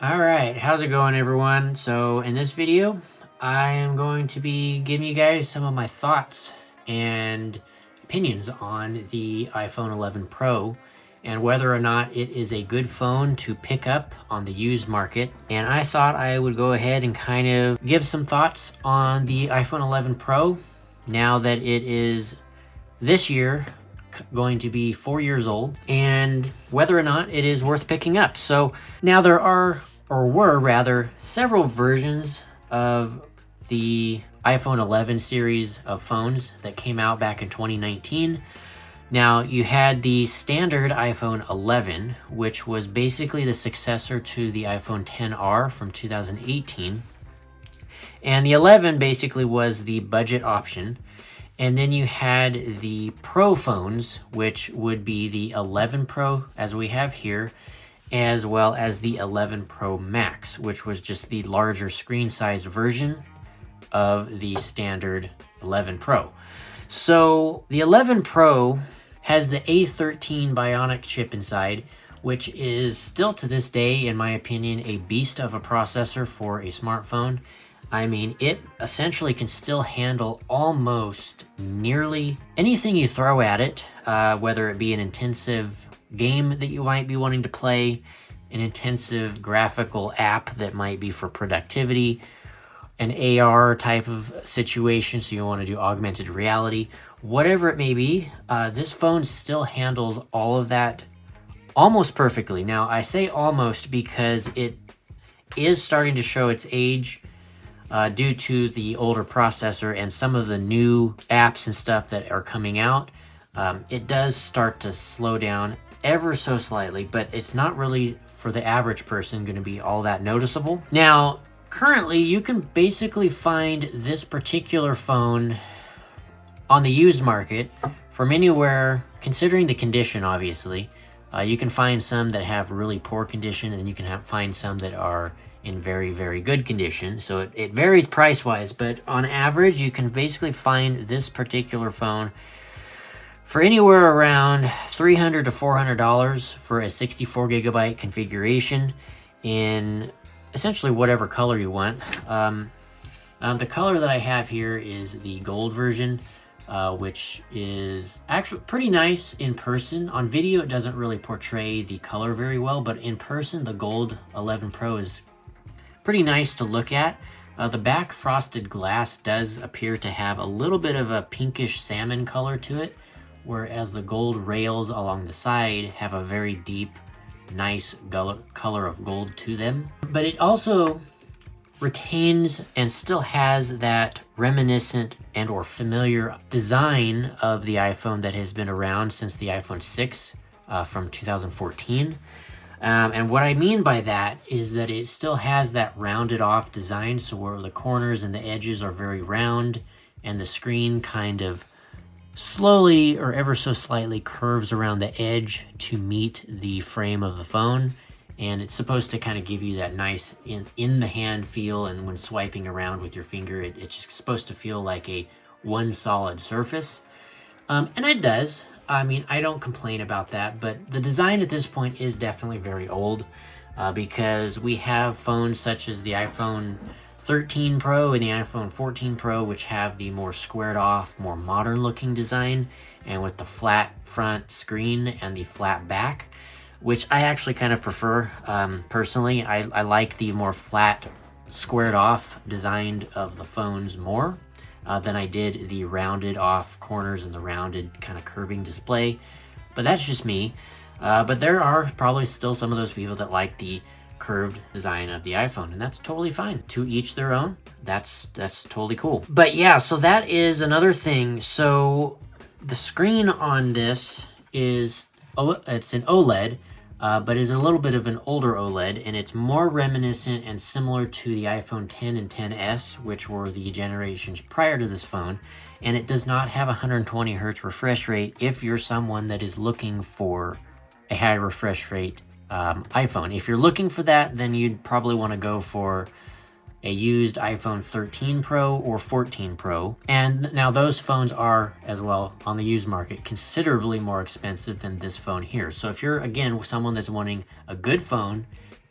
All right, how's it going, everyone? So in this video, I am going to be giving you guys some of my thoughts and opinions on the iPhone 11 Pro and whether or not it is a good phone to pick up on the used market. And I thought I would go ahead and kind of give some thoughts on the iPhone 11 Pro now that it is this year going to be 4 years old, and whether or not it is worth picking up. So now there are, or were rather, several versions of the iPhone 11 series of phones that came out back in 2019. Now you had the standard iPhone 11, which was basically the successor to the iPhone XR from 2018. And the 11 basically was the budget option. And then you had the Pro phones, which would be the 11 Pro, as we have here, as well as the 11 Pro Max, which was just the larger screen size version of the standard 11 Pro. So the 11 Pro has the A13 Bionic chip inside, which is still to this day, in my opinion, a beast of a processor for a smartphone. I mean, it essentially can still handle almost nearly anything you throw at it, whether it be an intensive game that you might be wanting to play, an intensive graphical app that might be for productivity, an AR type of situation, so you want to do augmented reality, whatever it may be, this phone still handles all of that almost perfectly. Now, I say almost because it is starting to show its age, due to the older processor and some of the new apps and stuff that are coming out. It does start to slow down ever so slightly, but it's not really, for the average person, going to be all that noticeable. Now, currently, you can basically find this particular phone on the used market from anywhere, considering the condition, obviously. You can find some that have really poor condition, and you can find some that are in very, very good condition. So it varies price-wise, but on average, you can basically find this particular phone for anywhere around $300 to $400 for a 64 gigabyte configuration in essentially whatever color you want. The color that I have here is the gold version, which is actually pretty nice in person. On video, it doesn't really portray the color very well, but in person, the gold 11 Pro is pretty nice to look at. The back frosted glass does appear to have a little bit of a pinkish salmon color to it, whereas the gold rails along the side have a very deep, nice color of gold to them. But it also retains and still has that reminiscent and or familiar design of the iPhone that has been around since the iPhone 6 from 2014. And what I mean by that is that it still has that rounded off design, so where the corners and the edges are very round and the screen kind of slowly or ever so slightly curves around the edge to meet the frame of the phone. And it's supposed to kind of give you that nice in the hand feel, and when swiping around with your finger, it's just supposed to feel like a one solid surface. And it does. I mean, I don't complain about that, but the design at this point is definitely very old, because we have phones such as the iPhone 13 Pro and the iPhone 14 Pro, which have the more squared off, more modern looking design, and with the flat front screen and the flat back, which I actually kind of prefer. Personally, I like the more flat, squared off design of the phones more than I did the rounded off corners and the rounded kind of curving display. But that's just me. But there are probably still some of those people that like the curved design of the iPhone, and that's totally fine. To each their own. That's totally cool. But yeah, so that is another thing. So the screen on this it's an OLED, but is a little bit of an older OLED, and it's more reminiscent and similar to the iPhone 10 and 10s, which were the generations prior to this phone. And it does not have 120 hertz refresh rate if you're someone that is looking for a high refresh rate iPhone. If you're looking for that, then you'd probably want to go for a used iPhone 13 Pro or 14 Pro. And now those phones are, as well, on the used market, considerably more expensive than this phone here. So if you're, again, someone that's wanting a good phone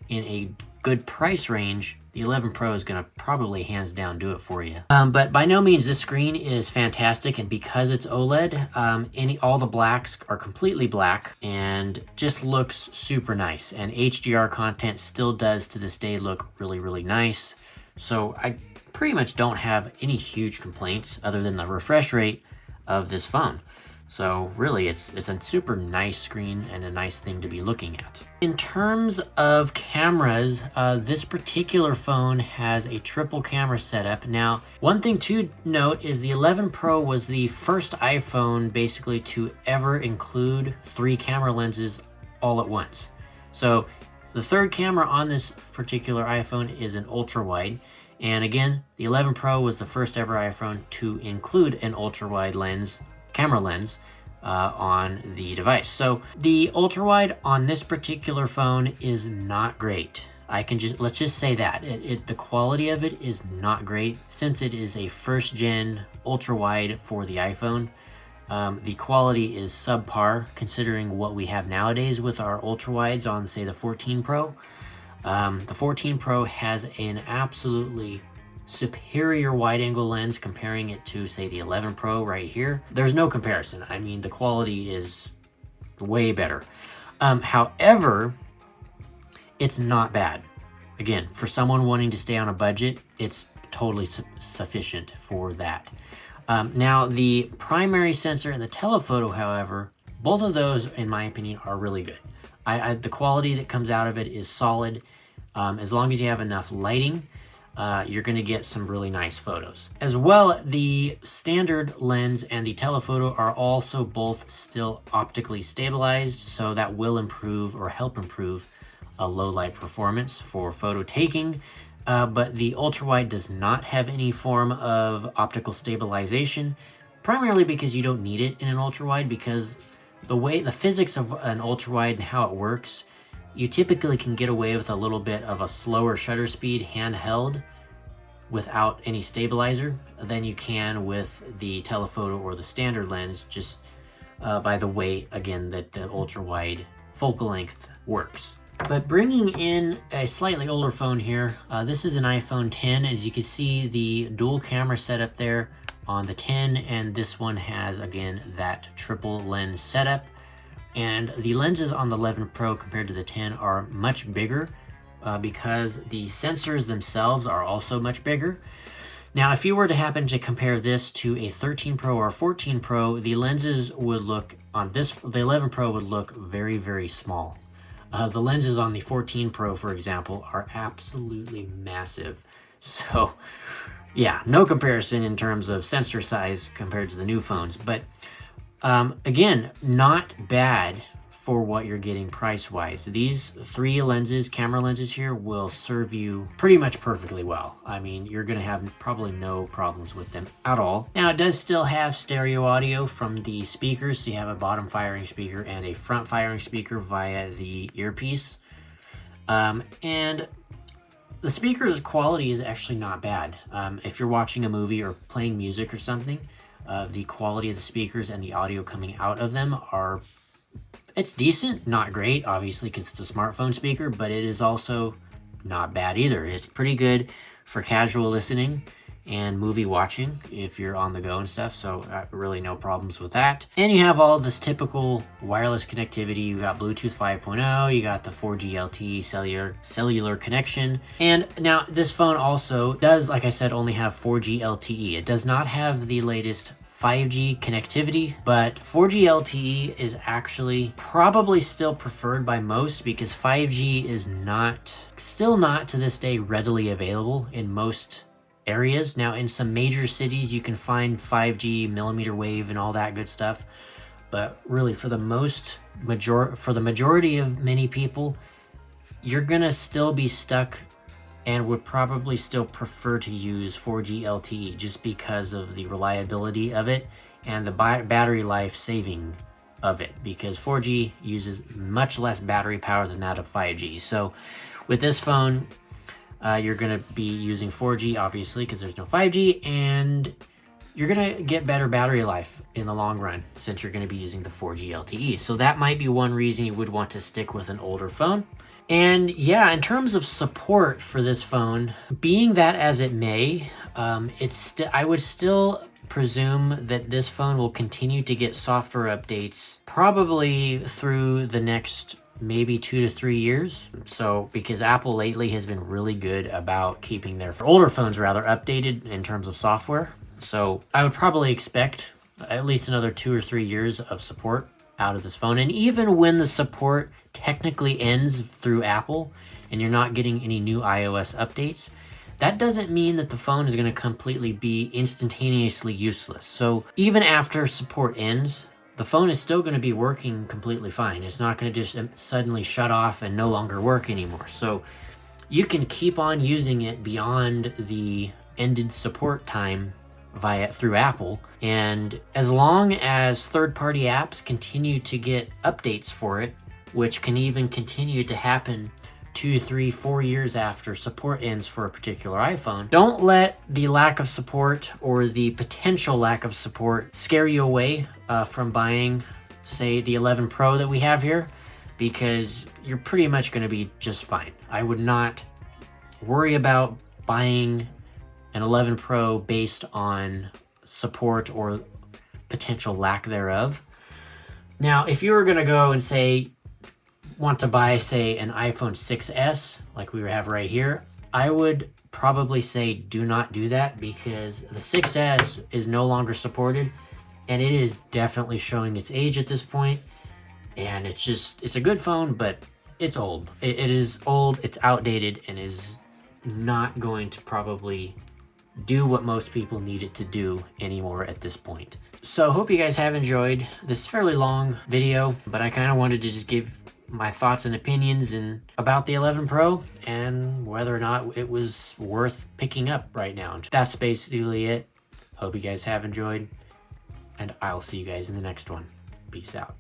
in a good price range, the 11 Pro is going to probably hands down do it for you. But by no means, this screen is fantastic, and because it's OLED, all the blacks are completely black and just looks super nice. And HDR content still does to this day look really, really nice. So I pretty much don't have any huge complaints other than the refresh rate of this phone. So really, it's a super nice screen and a nice thing to be looking at. In terms of cameras, this particular phone has a triple camera setup. Now, one thing to note is the 11 Pro was the first iPhone basically to ever include 3 camera lenses all at once. So the third camera on this particular iPhone is an ultra wide. And again, the 11 Pro was the first ever iPhone to include an ultra wide lens, camera lens, on the device. So the ultra wide on this particular phone is not great. Let's just say that the quality of it is not great since it is a first gen ultra wide for the iPhone. The quality is subpar considering what we have nowadays with our ultra wides on, say, the 14 Pro. The 14 Pro has an absolutely superior wide angle lens comparing it to, say, the 11 Pro right here. There's no comparison. I mean, the quality is way better. However, it's not bad. Again, for someone wanting to stay on a budget, it's totally sufficient for that. Now, the primary sensor and the telephoto, however, both of those, in my opinion, are really good. The quality that comes out of it is solid. As long as you have enough lighting, you're going to get some really nice photos. As well, the standard lens and the telephoto are also both still optically stabilized, so that will improve or help improve a low light performance for photo taking. But the ultra wide does not have any form of optical stabilization, primarily because you don't need it in an ultra wide, because the physics of an ultra wide and how it works, you typically can get away with a little bit of a slower shutter speed handheld without any stabilizer than you can with the telephoto or the standard lens, just by the way, again, that the ultra wide focal length works. But bringing in a slightly older phone here, this is an iPhone 10. As you can see, the dual camera setup there on the 10, and this one has, again, that triple lens setup. And the lenses on the 11 Pro compared to the 10 are much bigger because the sensors themselves are also much bigger. Now, if you were to happen to compare this to a 13 Pro or a 14 Pro, the lenses would look on the 11 Pro would look very, very small. The lenses on the 14 Pro, for example, are absolutely massive. So yeah, no comparison in terms of sensor size compared to the new phones. But again, not bad for what you're getting price-wise. These 3 lenses, camera lenses here, will serve you pretty much perfectly well. I mean, you're going to have probably no problems with them at all. Now, it does still have stereo audio from the speakers, so you have a bottom firing speaker and a front firing speaker via the earpiece. And the speaker's quality is actually not bad. If you're watching a movie or playing music or something, the quality of the speakers and the audio coming out of them it's decent, not great, obviously, because it's a smartphone speaker, but it is also not bad either. It's pretty good for casual listening and movie watching if you're on the go and stuff, so really no problems with that. And you have all this typical wireless connectivity. You got Bluetooth 5.0, you got the 4G LTE cellular connection. And now this phone also does, like I said, only have 4G LTE. It does not have the latest 5G connectivity, but 4G LTE is actually probably still preferred by most because 5G is still not to this day readily available in most areas. Now, in some major cities, you can find 5G, millimeter wave, and all that good stuff. But really, for the majority of many people, you're gonna still be stuck and would probably still prefer to use 4G LTE just because of the reliability of it and the battery life saving of it, because 4G uses much less battery power than that of 5G. So with this phone, you're going to be using 4G, obviously, because there's no 5G, and you're gonna get better battery life in the long run since you're gonna be using the 4G LTE. So that might be one reason you would want to stick with an older phone. And yeah, in terms of support for this phone, being that as it may, I would still presume that this phone will continue to get software updates probably through the next maybe 2 to 3 years. So because Apple lately has been really good about keeping their older phones rather updated in terms of software. So I would probably expect at least another 2 or 3 years of support out of this phone. And even when the support technically ends through Apple and you're not getting any new iOS updates, that doesn't mean that the phone is going to completely be instantaneously useless. So even after support ends, the phone is still going to be working completely fine. It's not going to just suddenly shut off and no longer work anymore. So you can keep on using it beyond the ended support time through Apple, and as long as third-party apps continue to get updates for it, which can even continue to happen 2, 3, 4 years after support ends for a particular iPhone, don't let the lack of support or the potential lack of support scare you away from buying, say, the 11 Pro that we have here, because you're pretty much going to be just fine. I would not worry about buying an 11 Pro based on support or potential lack thereof. Now, if you were going to go and say, want to buy, say, an iPhone 6S, like we have right here, I would probably say do not do that, because the 6S is no longer supported, and it is definitely showing its age at this point. And it's a good phone, but it's old. It is old, it's outdated, and is not going to probably do what most people need it to do anymore at this point. So hope you guys have enjoyed this fairly long video, but I kind of wanted to just give my thoughts and opinions about the 11 Pro and whether or not it was worth picking up right now. That's basically it. Hope you guys have enjoyed, and I'll see you guys in the next one. Peace out.